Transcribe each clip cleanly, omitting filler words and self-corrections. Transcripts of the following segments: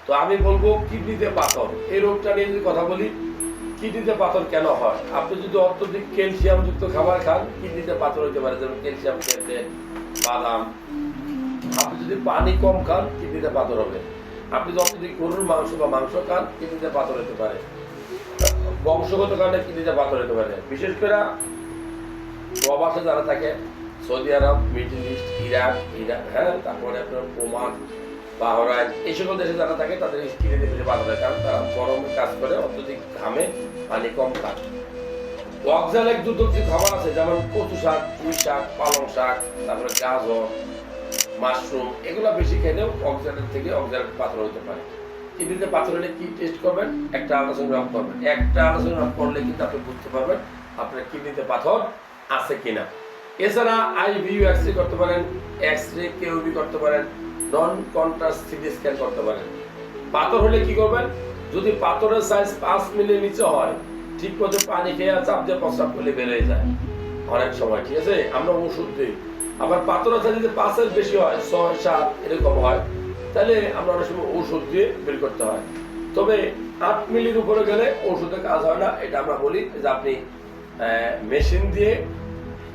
তো আমি বলবো কিডনিতে পাথর, এই রোগটা নিয়ে যদি কথা বলি, কিডনিতে পাথর কেন হয়? আপনি যদি অত্যধিক ক্যালসিয়াম যুক্ত খাবার খান, কিডনিতে পাথর হতে পারে, যেমন ক্যালসিয়াম খেতে বাদাম। আপনি যদি পানি কম খান, কিডনিতে পাথর হবে। আপনি যদি অত্যধিক গরুর মাংস বা মাংস খান, কিডনিতে পাথর হতে পারে। বংশগত কারণে কিডনিতে পাথর হতে পারে। বিশেষ করে প্রবাসে যারা থাকে, সৌদি আরব, মিডল ইস্ট, ইরাক, হ্যাঁ, তারপরে আপনার ওমান, বাহরাইন, এই সকল দেশে যারা থাকে তাদের কিডনিতে বেশি পাথর হয়, কারণ তারা গরমে কাজ করে, অত্যধিক ঘামে, পানি কম খায়। অক্সালেট দুর্ধর্ষ খাবার আছে, যেমন কচু শাক, পুঁই শাক, পালং শাক, তারপরে গাজর, মাশরুম, এগুলো বেশি খেলেও অক্সালেট থেকে অক্সালেট পাথর হতে পারে। কিডনিতে পাথর হলে কি টেস্ট করবেন? একটা আল্ট্রাসোনোগ্রাম করবেন। একটা আল্ট্রাসোনোগ্রাম করলে কিন্তু আপনি বুঝতে পারবেন আপনার কিডনিতে পাথর আছে কিনা। এছাড়া আইভিইউ এক্স রে করতে পারেন, এক্স রে কেউবি করতে পারেন, নন কন্ট্রাস্ট সিটি স্ক্যান করতে পারেন। পাথর হলে কি করবেন? যদি পাথরের সাইজ 5 মিলির নিচে হয়, ঠিক মতো পানি খেয়ে চাপ দিয়ে প্রস্রাব করলে বেরিয়ে যায় অনেক সময়, ঠিক আছে? আমরা ওষুধ দিই। আবার পাথরের সাইজ যদি 5-এর বেশি হয়, 6-7 এরকম হয়, তাহলে আমরা অনেক সময় ওষুধ দিয়ে বের করতে হয়। তবে 8 মিলির উপরে গেলে ওষুধে কাজ হয় না। এটা আমরা বলি যে আপনি মেশিন দিয়ে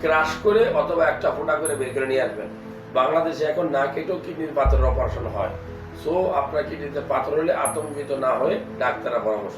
ক্রাশ করে অথবা একটা ফোঁটা করে বের করে নিয়ে আসবেন। বাংলাদেশে এখন না কেটেও কিডনির পাথরের অপারেশন হয়। সো আপনার কিডনিতে পাথর হলে আতঙ্কিত না হয়ে ডাক্তারের পরামর্শ